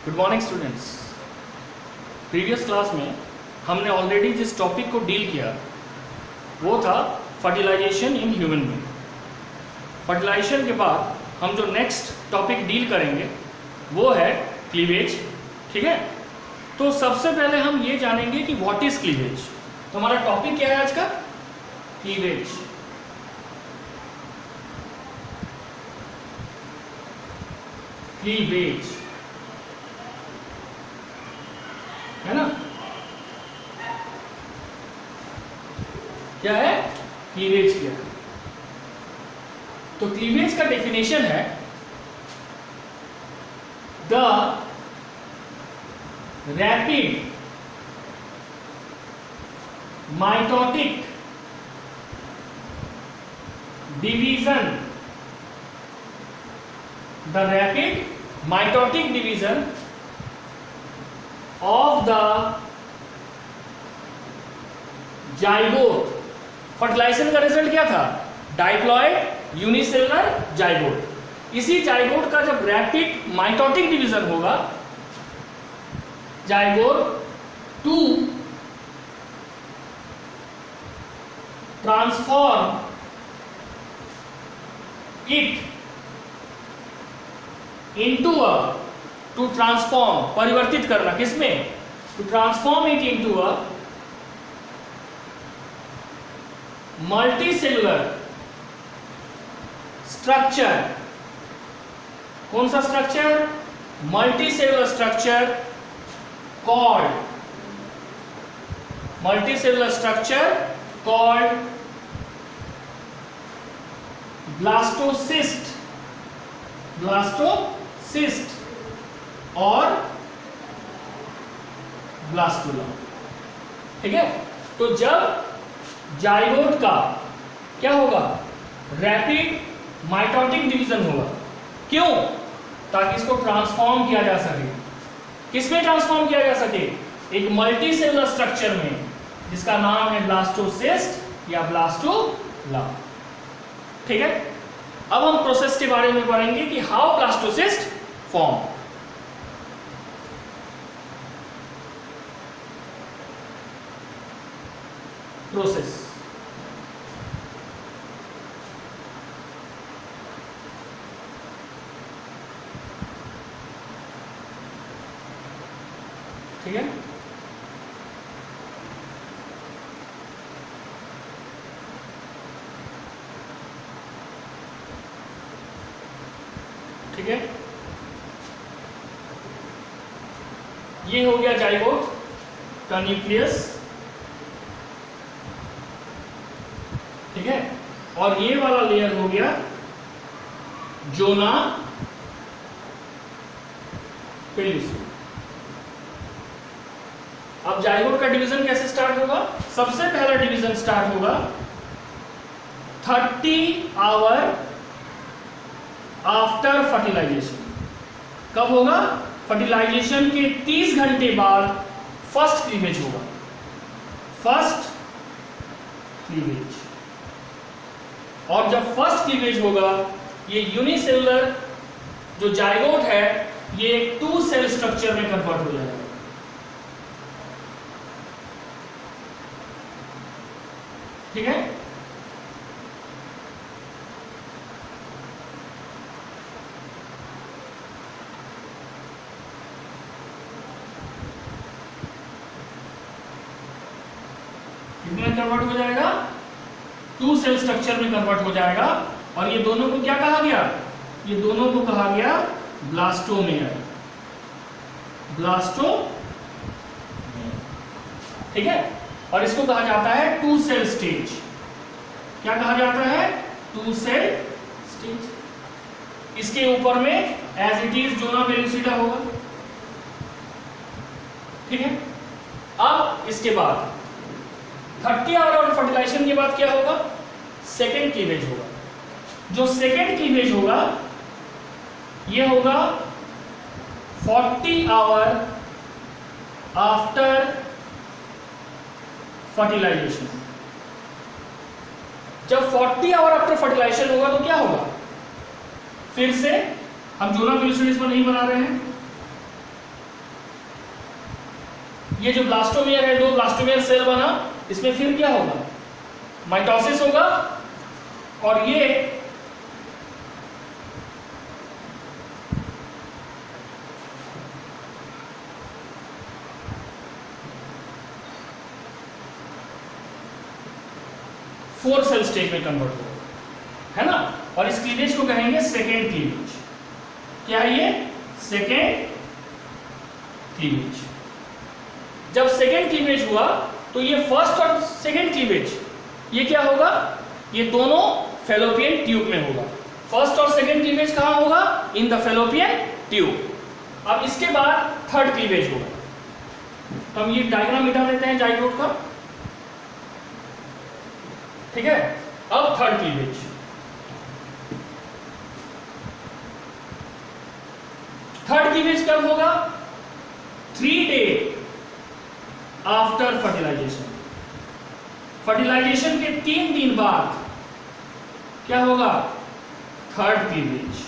Good morning students. Previous class में हमने already जिस टॉपिक को डील किया वो था fertilisation in human being. Fertilisation के बाद हम जो नेक्स्ट टॉपिक डील करेंगे वो है क्लीवेज। ठीक है, तो सबसे पहले हम ये जानेंगे कि व्हाट इज क्लीवेज। तो हमारा टॉपिक क्या है आज का? क्लीवेज। क्लीवेज है ना, क्या है? क्लीवेज क्या है? तो क्लीवेज का डेफिनेशन है the rapid mitotic division, the rapid mitotic division of the zygote. Fertilisation का रिजल्ट क्या था? Diploid unicellular zygote. इसी जाइगोट का जब रैपिड माइटोटिक डिवीजन होगा, zygote to transform it into a, to transform, परिवर्तित करना किसमें? To transform it into a multicellular structure. कौन सा structure? Multicellular structure called, multicellular structure called blastocyst, blastocyst और ब्लास्टुला। ठीक है, तो जब जाइगोट का क्या होगा? रैपिड माइटोटिक डिवीजन होगा। क्यों? ताकि इसको ट्रांसफॉर्म किया जा सके। किसमें ट्रांसफॉर्म किया जा सके? एक मल्टीसेलुलर स्ट्रक्चर में जिसका नाम है ब्लास्टोसिस्ट या ब्लास्टुला। ठीक है, अब हम प्रोसेस के बारे में पढ़ेंगे कि हाउ ब्लास्टोसिस्ट फॉर्म। प्रोसेस ठीक है, ठीक है, ये हो गया जाइगोट का न्यूक्लियस। ठीक है, और ये वाला लेयर हो गया जोना पेल्यूसिया। अब जाइगोट का डिवीजन कैसे स्टार्ट होगा? सबसे पहला डिवीजन स्टार्ट होगा 30 आवर आफ्टर फर्टिलाइजेशन। कब होगा? फर्टिलाइजेशन के 30 घंटे बाद फर्स्ट क्लीवेज होगा। फर्स्ट क्लीवेज, और जब फर्स्ट क्लीवेज होगा ये यूनिसेलुलर जो जाइगोट है ये एक 2 सेल स्ट्रक्चर में कन्वर्ट हो जाएगा। ठीक है, कितने कन्वर्ट हो जाएगा? 2 सेल स्ट्रक्चर में कन्वर्ट हो जाएगा। और ये दोनों को क्या कहा गया? ये दोनों को कहा गया ब्लास्टोमेयर, ब्लास्टोमेयर। ठीक है, और इसको कहा जाता है 2 सेल स्टेज। क्या कहा जाता है? 2 सेल स्टेज। इसके ऊपर में as it is zona pellucida होगा। ठीक है, अब इसके बाद 30 आवर फर्टिलाइजेशन के बाद क्या होगा? सेकेंड क्लीवेज होगा। जो सेकेंड क्लीवेज होगा ये होगा 40 आवर आफ्टर फर्टिलाइजेशन। जब 40 आवर आफ्टर फर्टिलाइजेशन होगा तो क्या होगा? फिर से हम जोना पेल्यूसिडा पर नहीं बना रहे हैं, ये जो ब्लास्टोमियर है, 2 ब्लास्टोमियर सेल बना, इसमें फिर क्या होगा, माइटोसिस होगा, और ये फोर सेल स्टेज में कन्वर्ट होगा, है ना। और इस क्लीवेज को कहेंगे सेकेंड क्लीवेज। क्या है ये, सेकेंड क्लीवेज। जब सेकेंड क्लीवेज हुआ तो ये फर्स्ट और सेकेंड क्लीवेज ये क्या होगा, ये दोनों फैलोपियन ट्यूब में होगा। फर्स्ट और सेकेंड क्लीवेज कहां होगा, इन द फैलोपियन ट्यूब। अब इसके बाद थर्ड क्लीवेज होगा। तो हम ये डायग्राम मिटा देते हैं जाइगोट का, ठीक है। अब थर्ड क्लीवेज, थर्ड क्लीवेज कब होगा, 3 days आफ्टर फर्टिलाइजेशन। फर्टिलाइजेशन के 3 दिन बाद क्या होगा, थर्ड क्लीवेज।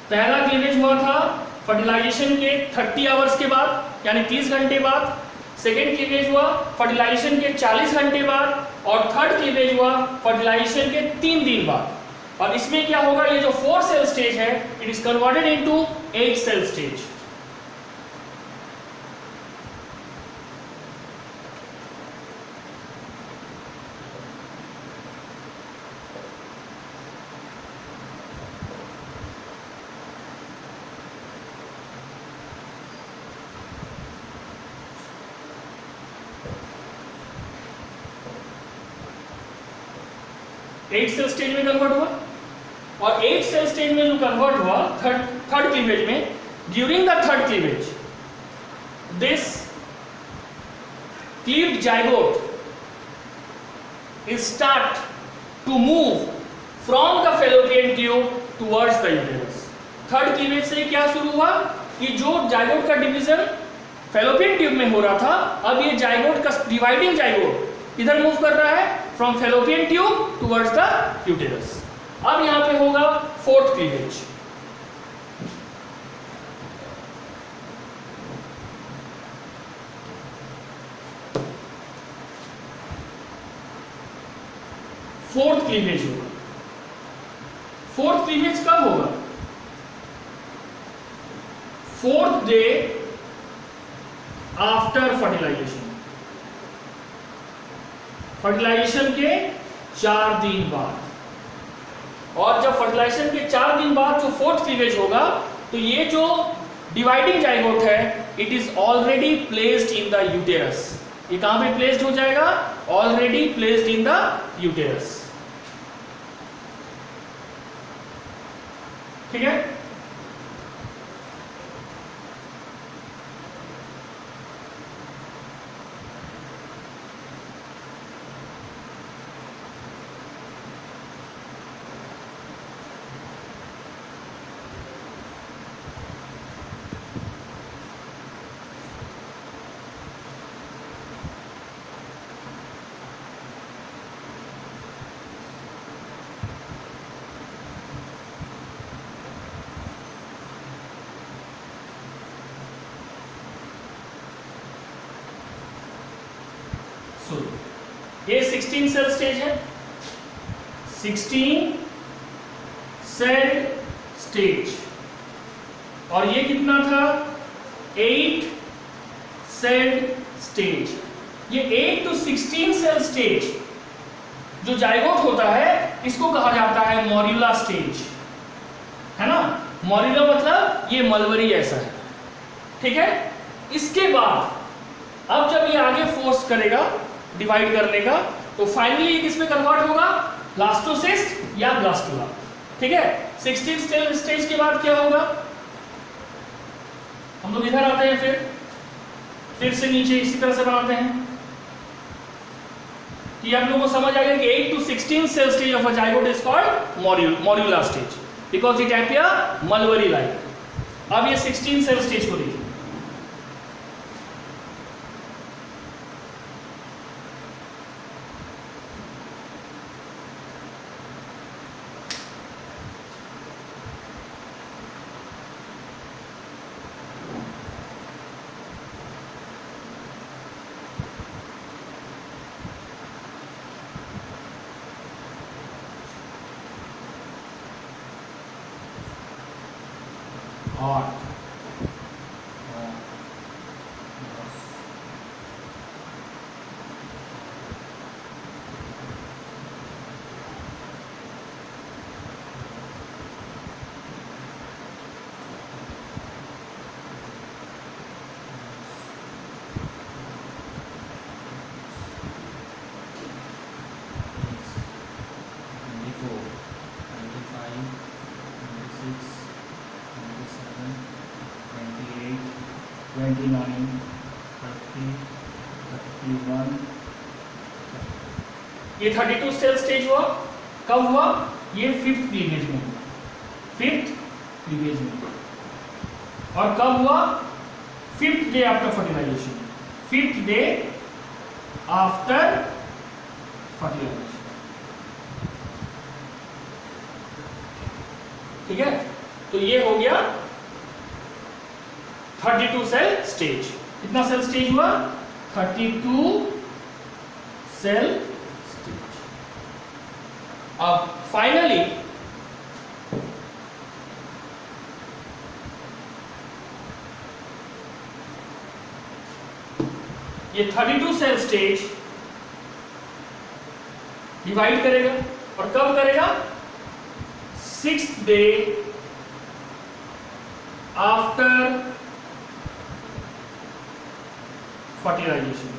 पहला क्लीवेज हुआ था फर्टिलाइजेशन के 30 आवर्स के बाद, यानी 30 घंटे बाद। सेकेंड क्लीवेज हुआ फर्टिलाइजेशन के 40 घंटे बाद, और थर्ड क्लीवेज हुआ फर्टिलाइजेशन के 3 दिन बाद। और इसमें क्या होगा, ये जो 4 सेल स्टेज है, it is converted into 8 cell stage. Eight cell stage में कन्वर्ट हुआ, और 8 सेल स्टेज में जो कन्वर्ट हुआ थर्ड क्लीवेज में, during the third cleavage this cleaved zygote is start to move from the fallopian tube towards the uterus. Third cleavage से क्या शुरू हुआ कि जो जाइगोट का डिवीजन फैलोपियन ट्यूब में हो रहा था, अब ये जाइगोट का डिवाइडिंग जाइगोट इधर मूव कर रहा है from fallopian tube towards the uterus. अब यहां पे होगा फोर्थ क्लीवेज। फोर्थ क्लीवेज होगा। फोर्थ क्लीवेज कब होगा, 4th day after fertilisation. Fertilisation के 4 दिन बाद, और जब फर्टिलाइजेशन के 4 दिन बाद जो फोर्थ क्लीवेज होगा, तो ये जो डिवाइडिंग जाइगोट है, it is already placed in the uterus. ये कहां पे प्लेस्ड हो जाएगा, already placed in the uterus, ठीक है। ये 16 सेल स्टेज है, 16 सेल स्टेज, और ये कितना था, 8 सेल स्टेज। ये 8 to 16 सेल स्टेज जो जाइगोट होता है, इसको कहा जाता है मॉड्यूला स्टेज, है ना। मॉड्यूला मतलब ये मलबरी ऐसा है, ठीक है। इसके बाद अब जब ये आगे फोर्स करेगा डिवाइड करने का, तो फाइनली ये किस में कन्वर्ट होगा, ब्लास्टोसिस्ट या ब्लास्टुला, ठीक है। 16 सेल स्टेज के बाद क्या होगा, हम लोग इधर आते हैं, फिर से नीचे इसी तरह से बनाते हैं कि आप लोगों को समझ आ गया कि 8 to 16 cell stage of a zygote is called morula stage because it appear mulberry like. अब ये 16 सेल स्टेज को देखिए, हॉट। ये 32 सेल स्टेज हुआ। कब हुआ? ये फिफ्थ क्लीवेज में हुआ, फिफ्थ क्लीवेज में। और कब हुआ? Fifth day after fertilisation, fifth day after fertilisation. ठीक है, तो ये हो गया 32 सेल स्टेज। कितना सेल स्टेज हुआ? 32 सेल स्टेज। अब फाइनली ये 32 सेल स्टेज डिवाइड करेगा, और कब करेगा? 6th day after fertilisation,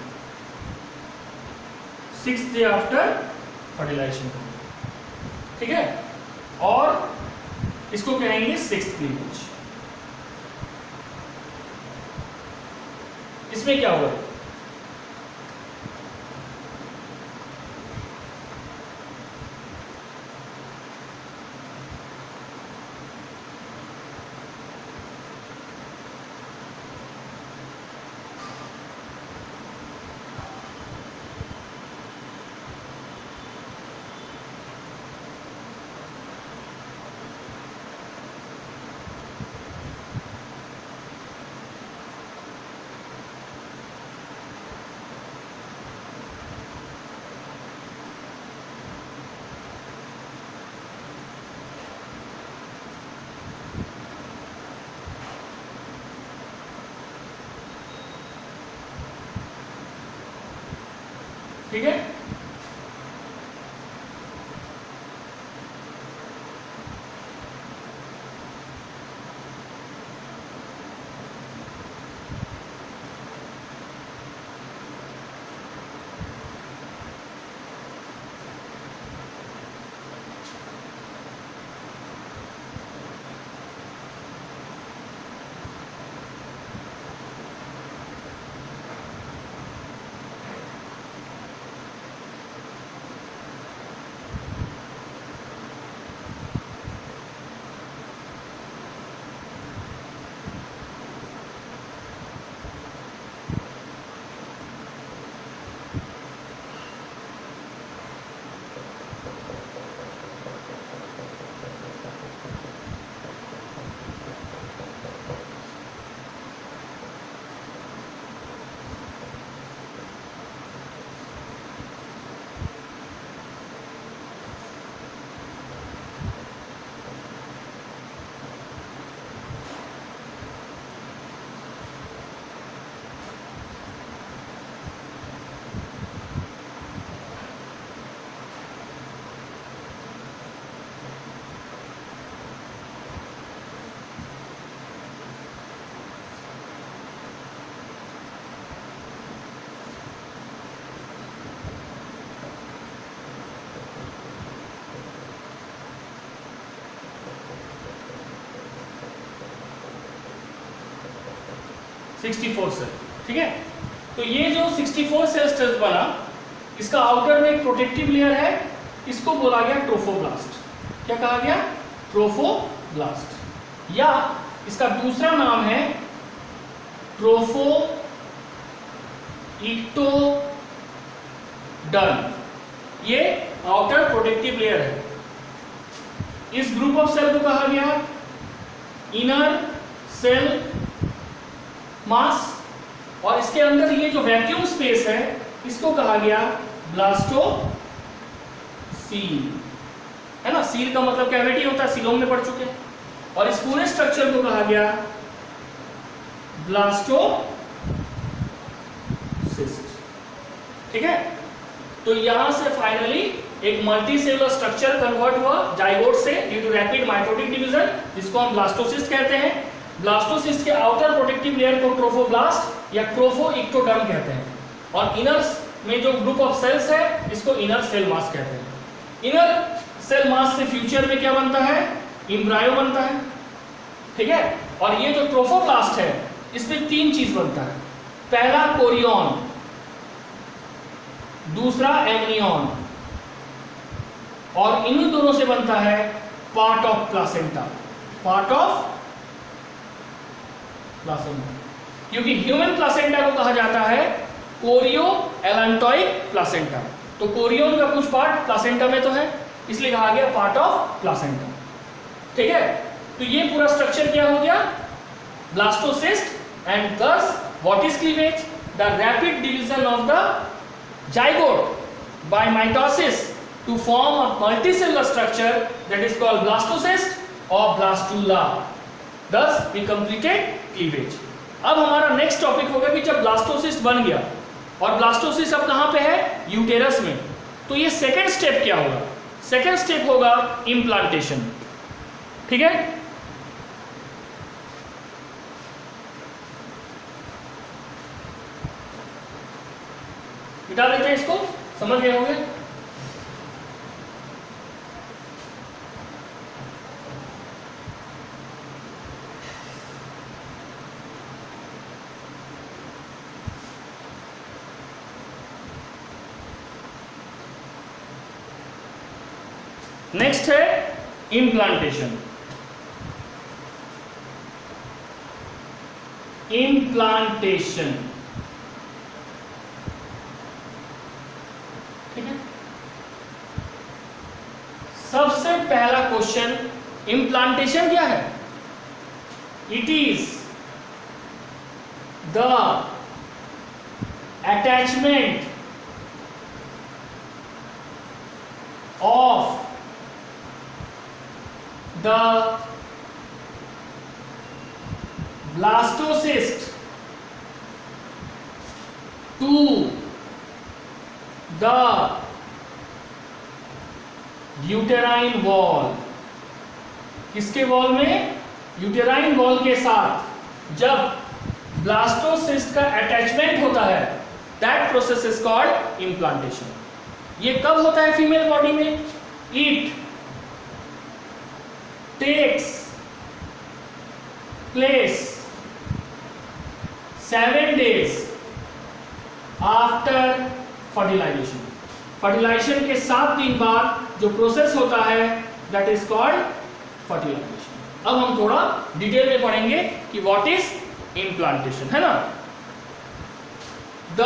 6th day after fertilisation. ठीक है, और इसको कहेंगे 6th क्लीवेज। इसमें क्या होगा? ठीक है, सिक्सटी फोर सेल। ठीक है, तो ये जो 64 सेल स्टेज बना, इसका आउटर में एक प्रोटेक्टिव लेयर है, इसको बोला गया ट्रोफोब्लास्ट। क्या कहा गया? ट्रोफोब्लास्ट, या इसका दूसरा नाम है ट्रोफोइक्टोडर्म। ये आउटर प्रोटेक्टिव लेयर है। इस ग्रुप ऑफ सेल को कहा गया इनर सेल मास, और इसके अंदर ये जो वैक्यूम स्पेस है इसको कहा गया ब्लास्टोसील। है ना, सील का मतलब कैविटी होता है, सीलोम में पढ़ चुके हैं। और इस पूरे स्ट्रक्चर को कहा गया ब्लास्टोसिस्ट। ठीक है, तो यहां से फाइनली एक मल्टीसेलुलर स्ट्रक्चर कन्वर्ट हुआ जाइगोट से due to rapid mitotic division, जिसको हम ब्लास्टोसिस्ट कहते हैं। ब्लास्टोसिस्ट के आउटर प्रोटेक्टिव लेयर को ट्रोफोब्लास्ट या ट्रोफोइक्टोडर्म कहते हैं, और इनर में जो ग्रुप ऑफ सेल्स है इसको इनर सेल मास कहते हैं। इनर सेल मास से फ्यूचर में क्या बनता है, एम्ब्रायो बनता है। ठीक है, और ये जो ट्रोफोब्लास्ट है इसमें तीन चीज बनता है, पहला कोरियन, दूसरा एमनियन, और इन दोनों से बनता है part of placenta. Part of placenta, क्योंकि ह्यूमन प्लासेंटा को कहा जाता है कोरियो एलेंटोइक प्लासेंटा, तो कोरियन का कुछ पार्ट प्लासेंटा में तो है, इसलिए कहा गया पार्ट ऑफ प्लासेंटा। ठीक है, तो ये पूरा स्ट्रक्चर क्या हो गया, blastocyst. And thus what is cleavage? The rapid division of the zygote by mitosis to form a multicellular structure that is called blastocyst or blastula. Thus we completed cleavage. अब हमारा नेक्स्ट टॉपिक होगा कि जब blastocyst बन गया और blastocyst अब कहां पे है, यूटेरस में, तो ये सेकेंड स्टेप क्या होगा, सेकेंड स्टेप होगा इम्प्लांटेशन। ठीक है, मिटा देते हैं इसको, समझ गए होंगे। नेक्स्ट है इम्प्लांटेशन। इम्प्लांटेशन, ठीक है, सबसे पहला क्वेश्चन, इम्प्लांटेशन क्या है? It is the attachment of the blastocyst to the uterine wall। किसके वॉल में? यूटेराइन वॉल के साथ जब ब्लास्टोसिस्ट का अटैचमेंट होता है, that process is called implantation. ये कब होता है फीमेल बॉडी में? It takes place 7 days after fertilization। फर्टिलाइजेशन के 7 दिन बाद जो प्रोसेस होता है दैट इज कॉल्ड फर्टिलाइजेशन। अब हम थोड़ा डिटेल में पढ़ेंगे कि व्हाट इज इम्प्लांटेशन, है ना। The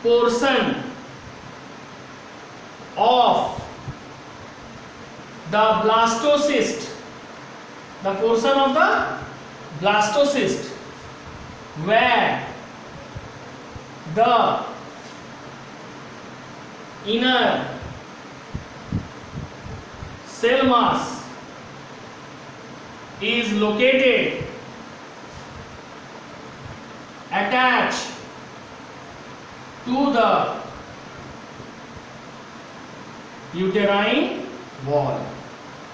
portion of the blastocyst, the portion of the blastocyst where the inner cell mass is located attached to the uterine wall।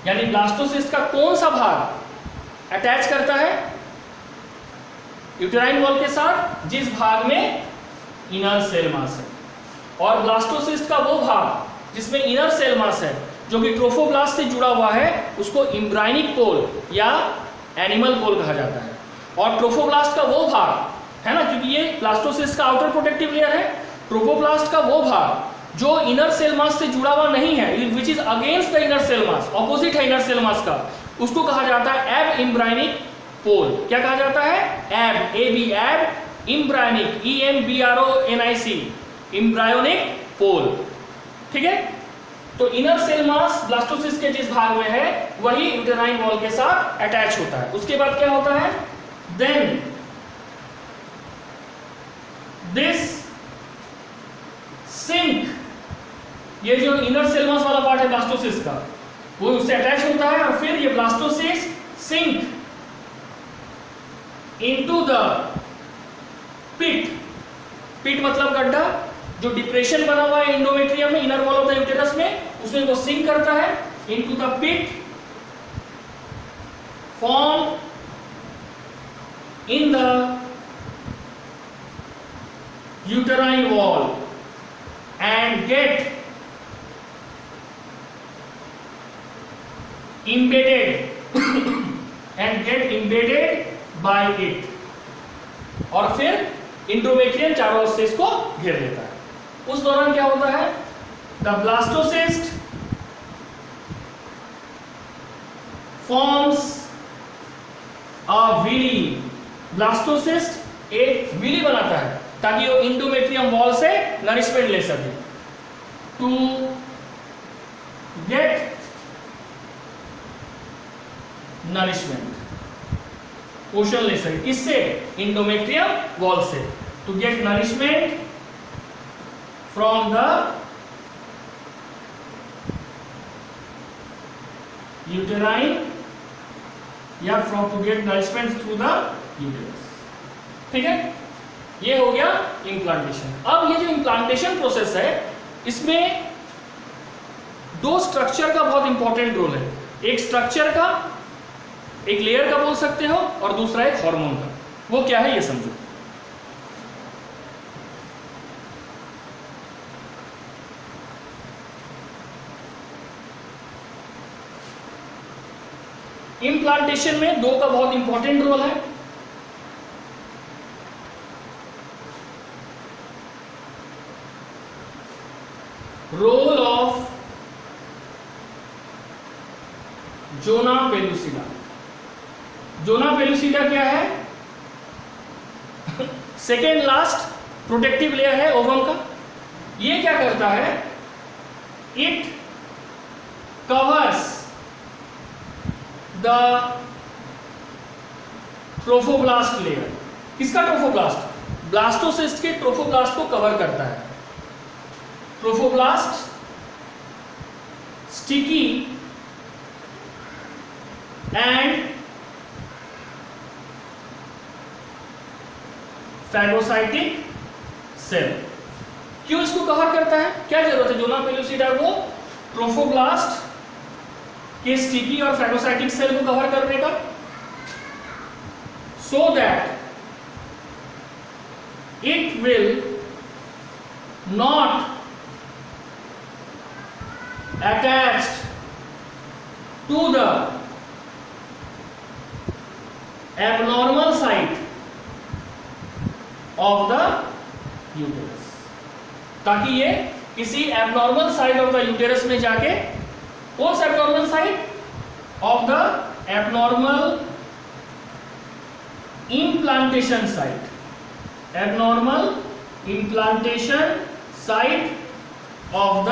यानी ब्लास्टोसिस्ट का कौन सा भाग अटैच करता है यूटेराइन वॉल के साथ? जिस भाग में इनर सेल मास है। और ब्लास्टोसिस्ट का वो भाग जिसमें इनर सेल मास है जो कि ट्रोफोब्लास्ट से जुड़ा हुआ है, उसको एम्ब्रायनिक पोल या एनिमल पोल कहा जाता है। और ट्रोफोब्लास्ट का वो भाग है ना, क्योंकि ये ब्लास्टोसिस्ट का आउटर प्रोटेक्टिव लेयर है, ट्रोफोब्लास्ट का वो भाग जो इनर सेल मास से जुड़ा हुआ नहीं है, which is against the inner cell mass, opposite है इनर सेल मास का, उसको कहा जाता है एब एम्ब्रायनिक पोल। क्या कहा जाता है? एब, ए बी, एब एम्ब्रायनिक, EMBRONIC, एम्ब्रायोनिक पोल। ठीक है, तो इनर सेल मास ब्लास्टोसिस्ट के जिस भाग में है वही यूटेराइन वॉल के साथ अटैच होता है। उसके बाद क्या होता है? देन दिस सिंक, ये जो इनर सेल मास वाला पार्ट है ब्लास्टोसिस्ट का, वो उससे अटैच होता है और फिर ये blastocyst sink into the pit, pit मतलब गड्ढा, जो डिप्रेशन बना हुआ है एंडोमेट्रियम में, inner wall of the uterus में, उसमें वो सिंक करता है into the pit form in the uterine wall and get embedded by it, और फिर इंडोमेट्रियम चारों ओर से इसको घेर लेता है। उस दौरान क्या होता है, the blastocyst forms a villi, blastocyst एक विली बनाता है ताकि वो इंडोमेट्रियम वॉल से नरिशमेंट ले सके, टू गेट नरिशमेंट, पोषण ले सके, किससे, इंडोमेट्रियम वॉल से, to get nourishment from the uterine या from to get nourishment through the uterus. ठीक है, ये हो गया इम्प्लांटेशन। अब ये जो इम्प्लांटेशन प्रोसेस है, इसमें दो स्ट्रक्चर का बहुत इंपॉर्टेंट रोल है, एक स्ट्रक्चर का, एक लेयर का बोल सकते हो, और दूसरा एक हार्मोन का। वो क्या है ये समझो। इम्प्लांटेशन में दो का बहुत इंपॉर्टेंट रोल है। Role of zona pellucida. Zona pellucida क्या है, सेकेंड लास्ट प्रोटेक्टिव लेयर है ओवम का। ये क्या करता है, it covers the trophoblast layer. किसका ट्रोफोब्लास्ट, ब्लास्टोसिस्ट के ट्रोफोब्लास्ट को कवर करता है। Trophoblast sticky and phagocytic cell. क्यों इसको कवर करता है, क्या जरूरत है जोना पेलुसिडा को ट्रोफोब्लास्ट के स्टिकी और फैगोसाइटिक सेल को कवर करने का, so that it will not attached to the abnormal site of the uterus, ताकि ये किसी abnormal site of the uterus में जाके, कौन सा abnormal site, of the abnormal implantation site, abnormal implantation site of the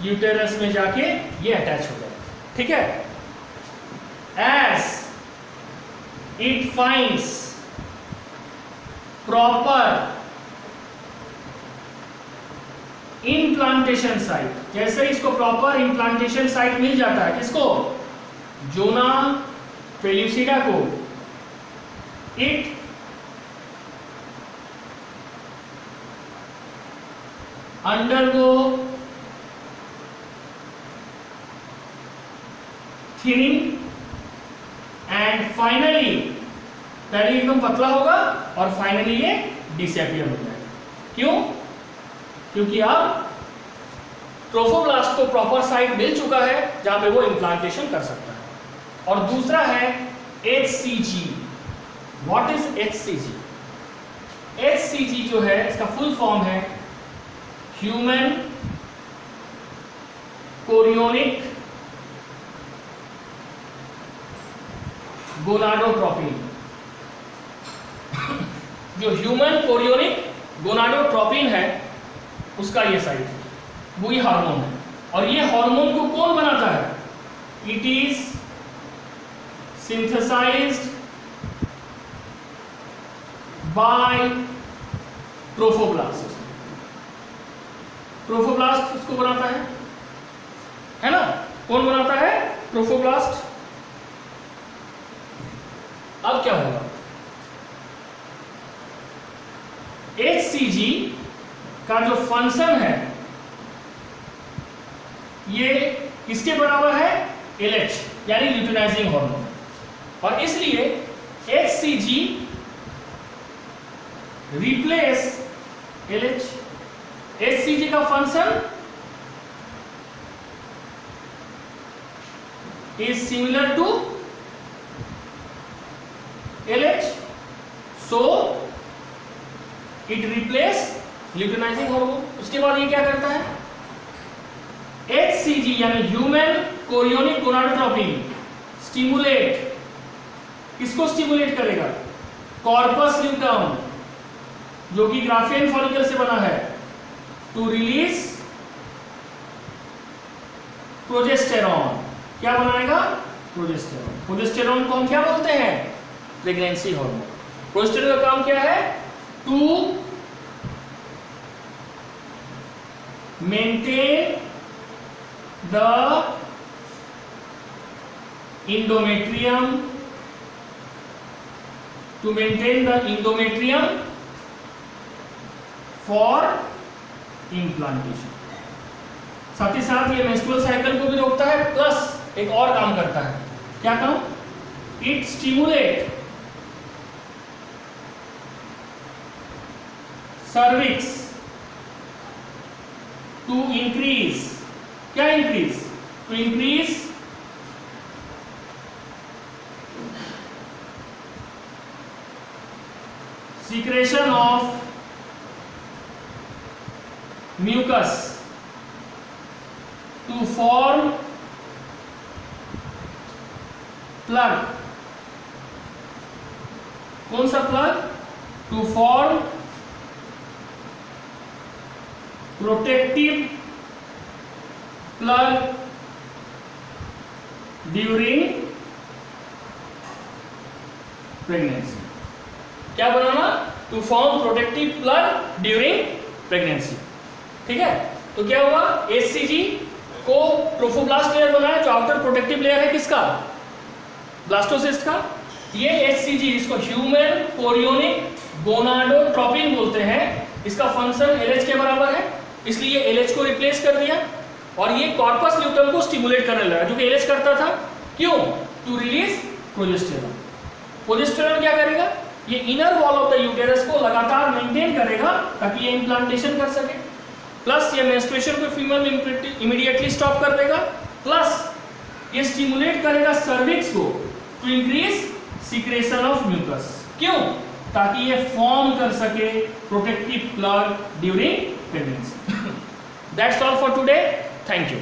uterus में जाके ये अटैच हो जाए। ठीक है, as it finds proper implantation site, जैसे इसको प्रॉपर इम्प्लांटेशन साइट मिल जाता है, किसको, जोना पेलुसिडा को, it undergo thinning and finally, पहले एकदम पतला होगा और फाइनली ये डिसअपियर हो जाएगा। क्यों, क्योंकि अब ट्रोफोब्लास्ट को प्रॉपर साइट मिल चुका है जहां पे वो इम्प्लांटेशन कर सकता है। और दूसरा है HCG। What is HCG? HCG जो है इसका फुल फॉर्म है ह्यूमन कोरियोनिक गोनाडोट्रोपिन। जो ह्यूमन कोरियोनिक गोनाडोट्रोपिन है उसका ये साइट है, वही हार्मोन है। और ये हार्मोन को कौन बनाता है, it is synthesised by trophoblast. Trophoblast उसको बनाता है ना। कौन बनाता है? ट्रोफोब्लास्ट। अब क्या होगा? HCG का जो फंक्शन है ये किसके बराबर है? LH यानी ल्यूटिनाइजिंग हार्मोन। और इसलिए HCG रिप्लेस LH। HCG का function is similar to LH, so it replace luteinising hormone. उसके बाद ये क्या करता है? HCG यानी ह्यूमन कोरियोनिक गोनाडोट्रोपिन स्टिमुलेट, किसको स्टिमुलेट करेगा? कॉर्पस ल्यूटम जो कि ग्राफियन फॉलिकल से बना है, टू रिलीज प्रोजेस्टेरॉन। क्या बनाएगा? प्रोजेस्टेरॉन। प्रोजेस्टेरॉन को हम क्या बोलते हैं? Pregnancy hormone. प्रोजेस्टेरॉन का काम क्या है? To maintain the endometrium, to maintain the endometrium for implantation। साथ ही साथ ये मेंस्ट्रुअल साइकिल को भी रोकता है, प्लस एक और काम करता है। क्या काम? It stimulate cervix to increase, क्या increase? To increase secretion of mucus to form plug। कौन सा plug? To form protective plug during pregnancy। क्या बनाना? To form protective plug during pregnancy. ठीक है, तो क्या हुआ? HCG को ट्रोफोब्लास्ट लेयर बनाया जो आउटर प्रोटेक्टिव लेयर है किसका? ब्लास्टोसिस्ट का। ये HCG इसको ह्यूमन कोरियोनिक गोनाडोट्रोपिन बोलते हैं, इसका फंक्शन LH के बराबर है, इसलिए LH को रिप्लेस कर दिया और ये कॉर्पस ल्यूटम को स्टिमुलेट करने लगा जो कि LH करता था। क्यों? To release progesterone. प्रोजेस्टेरॉन क्या करेगा? ये inner wall of the uterus को लगातार मेंटेन करेगा ताकि ये इम्प्लांटेशन कर सके, प्लस ये मेंस्ट्रुएशन को फीमेल में इमीडिएटली स्टॉप कर देगा, प्लस ये स्टिमुलेट करेगा सर्विक्स को to increase secretion of mucus. क्यों? ताकि ये फॉर्म कर सके protective plug during pregnancy. That's all for today, thank you.